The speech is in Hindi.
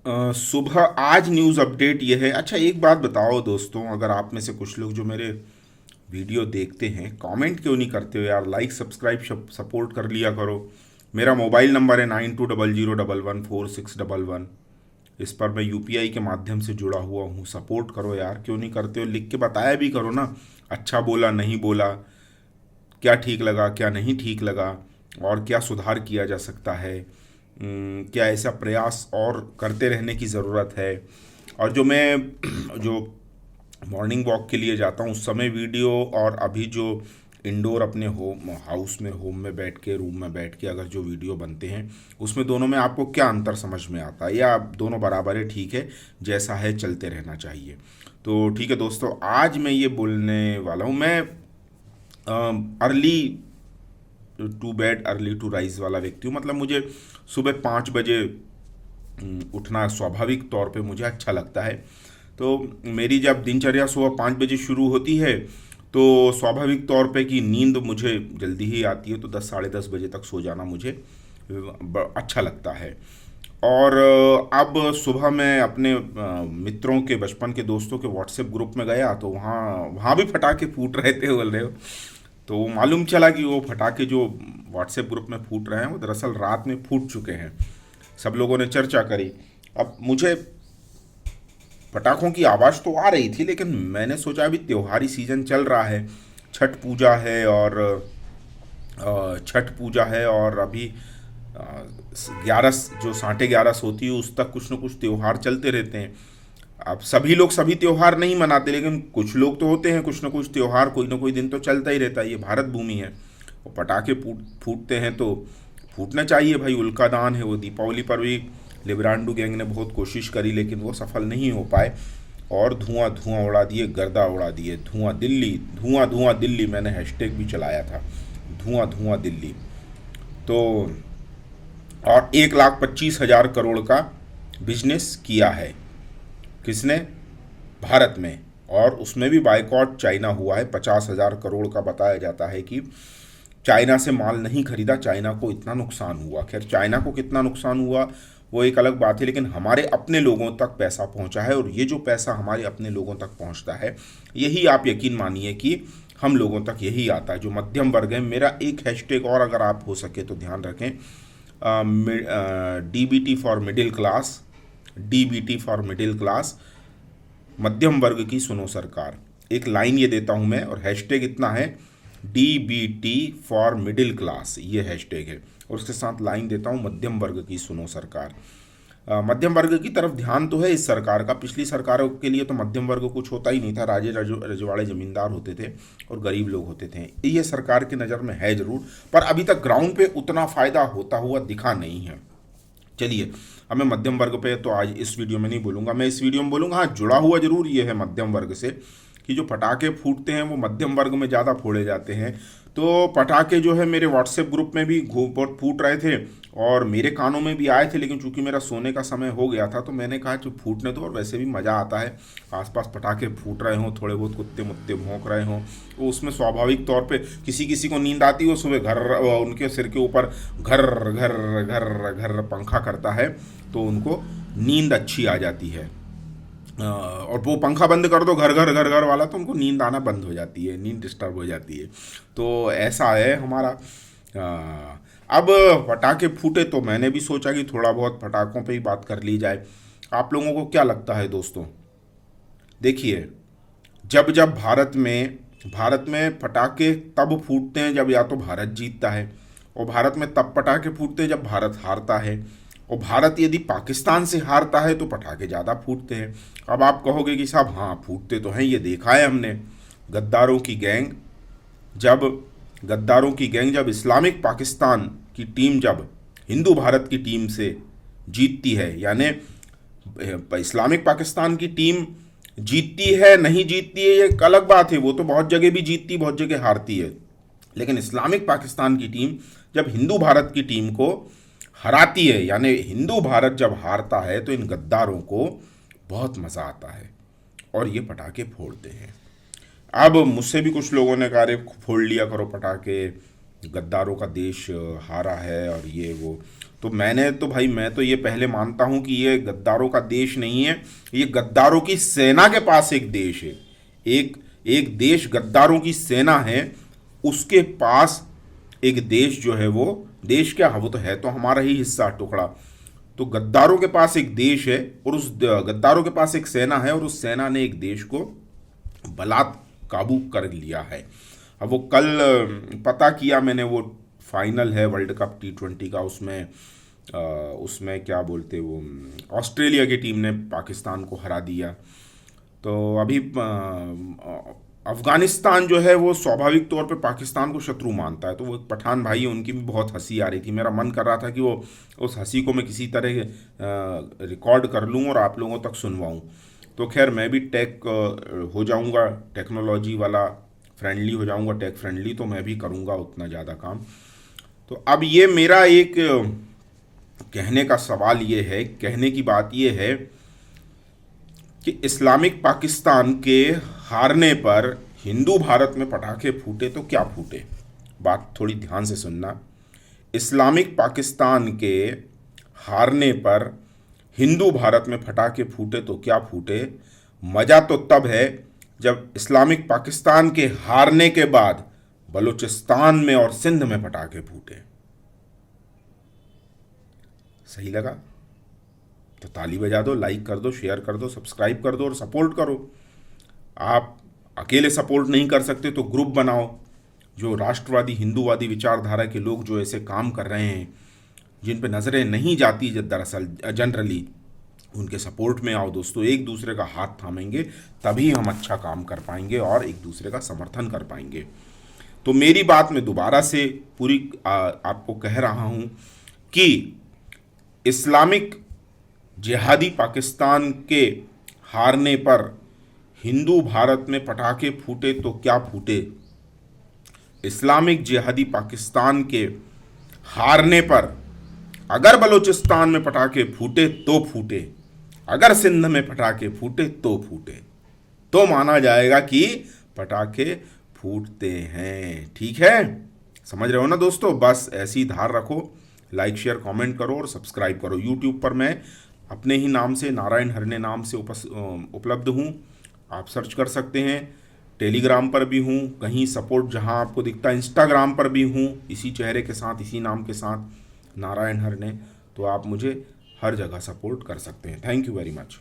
सुबह आज न्यूज़ अपडेट ये है। अच्छा, एक बात बताओ दोस्तों, अगर आप में से कुछ लोग जो मेरे वीडियो देखते हैं, कमेंट क्यों नहीं करते हो यार? लाइक सब्सक्राइब सपोर्ट कर लिया करो। मेरा मोबाइल नंबर है 9200114611। इस पर मैं यूपीआई के माध्यम से जुड़ा हुआ हूँ। सपोर्ट करो यार, क्यों नहीं करते हो? लिख के बताया भी करो ना, अच्छा बोला नहीं बोला, क्या ठीक लगा क्या नहीं ठीक लगा, और क्या सुधार किया जा सकता है। क्या ऐसा प्रयास और करते रहने की ज़रूरत है। और जो मैं जो मॉर्निंग वॉक के लिए जाता हूँ उस समय वीडियो, और अभी जो इंडोर अपने होम में बैठ के, रूम में बैठ के अगर जो वीडियो बनते हैं, उसमें दोनों में आपको क्या अंतर समझ में आता है, या दोनों बराबर है? ठीक है, जैसा है चलते रहना चाहिए। तो ठीक है दोस्तों, आज मैं ये बोलने वाला हूँ। मैं early to bed early to rise वाला व्यक्ति हूँ। मतलब मुझे सुबह 5 बजे उठना स्वाभाविक तौर पे मुझे अच्छा लगता है। तो मेरी जब दिनचर्या सुबह 5 बजे शुरू होती है, तो स्वाभाविक तौर पे कि नींद मुझे जल्दी ही आती है, तो 10 साढ़े 10 बजे तक सो जाना मुझे अच्छा लगता है। और अब सुबह मैं अपने मित्रों के, बचपन के दोस्तों के व्हाट्सएप ग्रुप में गया, तो वहाँ वहाँ भी पटाखे फूट रहे थे, बोल रहे हो। तो मालूम चला कि वो पटाखे जो व्हाट्सएप ग्रुप में फूट रहे हैं वो दरअसल रात में फूट चुके हैं। सब लोगों ने चर्चा करी। अब मुझे पटाखों की आवाज़ तो आ रही थी, लेकिन मैंने सोचा अभी त्योहारी सीजन चल रहा है, छठ पूजा है, और छठ पूजा है, और अभी 11 जो 11:30 होती है उस तक कुछ न कुछ त्यौहार चलते रहते हैं। अब सभी लोग सभी त्यौहार नहीं मनाते, लेकिन कुछ लोग तो होते हैं, कुछ ना कुछ त्यौहार कोई ना कोई दिन तो चलता ही रहता है। ये भारत भूमि है, वो पटाखे फूटते हैं तो फूटना चाहिए भाई। उल्का दान है वो। दीपावली पर भी लिब्रांडू गैंग ने बहुत कोशिश करी, लेकिन वो सफल नहीं हो पाए, और धुआं धुआं उड़ा दिए, गर्दा उड़ा दिए। धुआं धुआं दिल्ली, मैंने हैशटैग भी चलाया था, धुआं धुआं दिल्ली। तो और 1,25,000 करोड़ का बिजनेस किया है किसने? भारत में। और उसमें भी बाइकॉट चाइना हुआ है। 50,000 करोड़ का बताया जाता है कि चाइना से माल नहीं खरीदा, चाइना को इतना नुकसान हुआ। खैर, चाइना को कितना नुकसान हुआ वो एक अलग बात है, लेकिन हमारे अपने लोगों तक पैसा पहुंचा है, और ये जो पैसा हमारे अपने लोगों तक पहुंचता है, यही आप यकीन मानिए कि हम लोगों तक यही आता है, जो मध्यम वर्ग है। मेरा एक हैशटैग और अगर आप हो सके तो ध्यान रखें, DBT for middle class, DBT for middle class, मध्यम वर्ग की सुनो सरकार। एक लाइन ये देता हूं मैं, और हैशटैग इतना है, डीबीटी फॉर मिडिल क्लास, ये हैशटैग है, और उसके साथ लाइन देता हूं, मध्यम वर्ग की सुनो सरकार। मध्यम वर्ग की तरफ ध्यान तो है इस सरकार का। पिछली सरकारों के लिए तो मध्यम वर्ग कुछ होता ही नहीं था। राजे रजवाड़े जमींदार होते थे और गरीब लोग होते थे। ये सरकार की नज़र में है ज़रूर, पर अभी तक ग्राउंड पे उतना फ़ायदा होता हुआ दिखा नहीं है। चलिए, अब मैं मध्यम वर्ग पे तो आज इस वीडियो में नहीं बोलूँगा। मैं इस वीडियो में बोलूँगा, हाँ, जुड़ा हुआ जरूर ये है मध्यम वर्ग से, कि जो पटाखे फूटते हैं वो मध्यम वर्ग में ज़्यादा फोड़े जाते हैं। तो पटाखे जो है मेरे व्हाट्सएप ग्रुप में भी बहुत फूट रहे थे, और मेरे कानों में भी आए थे, लेकिन चूंकि मेरा सोने का समय हो गया था, तो मैंने कहा जो फूटने दो, और वैसे भी मज़ा आता है आसपास पटाखे फूट रहे हों, थोड़े बहुत कुत्ते मुत्ते भौंक रहे हों, तो उसमें स्वाभाविक तौर पे किसी किसी को नींद आती है, सुबह घर उनके सिर के ऊपर घर घर घर घर पंखा करता है, तो उनको नींद अच्छी आ जाती है। और वो पंखा बंद कर दो घर घर घर घर वाला, तो उनको नींद आना बंद हो जाती है, नींद डिस्टर्ब हो जाती है। तो ऐसा है हमारा। अब पटाखे फूटे तो मैंने भी सोचा कि थोड़ा बहुत पटाखों पे ही बात कर ली जाए। आप लोगों को क्या लगता है दोस्तों? देखिए, जब जब भारत में पटाखे तब फूटते हैं जब या तो भारत जीतता है, और भारत में तब पटाखे फूटते हैं जब भारत हारता है, और भारत यदि पाकिस्तान से हारता है तो पटाखे ज़्यादा फूटते हैं। अब आप कहोगे कि साहब हाँ, फूटते तो हैं, ये देखा है हमने। गद्दारों की गैंग जब जब इस्लामिक पाकिस्तान की टीम जब हिंदू भारत की टीम से जीतती है, यानी इस्लामिक पाकिस्तान की टीम जीतती है नहीं जीतती है ये एक अलग बात है, वो तो बहुत जगह भी जीतती, बहुत जगह हारती है। लेकिन इस्लामिक पाकिस्तान की टीम जब हिंदू भारत की टीम को हराती है, यानी हिंदू भारत जब हारता है, तो इन गद्दारों को बहुत मज़ा आता है, और ये पटाखे फोड़ते हैं। अब मुझसे भी कुछ लोगों ने कहा, अरे फोड़ लिया करो पटाखे, गद्दारों का देश हारा है और ये वो। तो मैं तो ये पहले मानता हूं कि ये गद्दारों का देश नहीं है, ये गद्दारों की सेना के पास एक देश है। एक एक देश गद्दारों की सेना है, उसके पास एक देश जो है, वो देश क्या है, वो तो है तो हमारा ही हिस्सा टुकड़ा। तो गद्दारों के पास एक देश है और उस गद्दारों के पास एक सेना है, और उस सेना ने एक देश को बलात् काबू कर लिया है। अब वो कल पता किया मैंने, वो फाइनल है वर्ल्ड कप T20 का, उसमें क्या बोलते, वो ऑस्ट्रेलिया की टीम ने पाकिस्तान को हरा दिया। तो अभी अफगानिस्तान जो है वो स्वाभाविक तौर पे पाकिस्तान को शत्रु मानता है। तो वो एक पठान भाई है, उनकी भी बहुत हंसी आ रही थी। मेरा मन कर रहा था कि वो उस हंसी को मैं किसी तरह रिकॉर्ड कर लूँ और आप लोगों तक सुनवाऊँ। तो खैर मैं भी टेक हो जाऊँगा, टेक्नोलॉजी वाला फ्रेंडली हो जाऊँगा, टेक फ्रेंडली, तो मैं भी करूँगा उतना ज़्यादा काम। तो अब ये मेरा एक कहने का सवाल ये है, कहने की बात ये है कि इस्लामिक पाकिस्तान के हारने पर हिंदू भारत में पटाखे फूटे तो क्या फूटे। बात थोड़ी ध्यान से सुनना। इस्लामिक पाकिस्तान के हारने पर हिंदू भारत में पटाखे फूटे तो क्या फूटे। मज़ा तो तब है जब इस्लामिक पाकिस्तान के हारने के बाद बलूचिस्तान में और सिंध में पटाखे फूटे। सही लगा तो ताली बजा दो, लाइक कर दो, शेयर कर दो, सब्सक्राइब कर दो और सपोर्ट करो। आप अकेले सपोर्ट नहीं कर सकते तो ग्रुप बनाओ, जो राष्ट्रवादी हिंदूवादी विचारधारा के लोग जो ऐसे काम कर रहे हैं, जिन पे नज़रें नहीं जाती दरअसल जनरली, उनके सपोर्ट में आओ दोस्तों। एक दूसरे का हाथ थामेंगे तभी हम अच्छा काम कर पाएंगे और एक दूसरे का समर्थन कर पाएंगे। तो मेरी बात मैं दोबारा से पूरी आपको कह रहा हूँ कि इस्लामिक जिहादी पाकिस्तान के हारने पर हिंदू भारत में पटाखे फूटे तो क्या फूटे। इस्लामिक जिहादी पाकिस्तान के हारने पर अगर बलूचिस्तान में पटाखे फूटे तो फूटे, अगर सिंध में पटाखे फूटे तो फूटे, तो माना जाएगा कि पटाखे फूटते हैं। ठीक है, समझ रहे हो ना दोस्तों। बस ऐसी धार रखो, लाइक शेयर कमेंट करो और सब्सक्राइब करो। यूट्यूब पर मैं अपने ही नाम से, नारायण हरणे नाम से उपलब्ध हूँ, आप सर्च कर सकते हैं। टेलीग्राम पर भी हूँ, कहीं सपोर्ट जहाँ आपको दिखता है। इंस्टाग्राम पर भी हूँ, इसी चेहरे के साथ, इसी नाम के साथ, नारायण हरणे। तो आप मुझे हर जगह सपोर्ट कर सकते हैं। Thank you very much.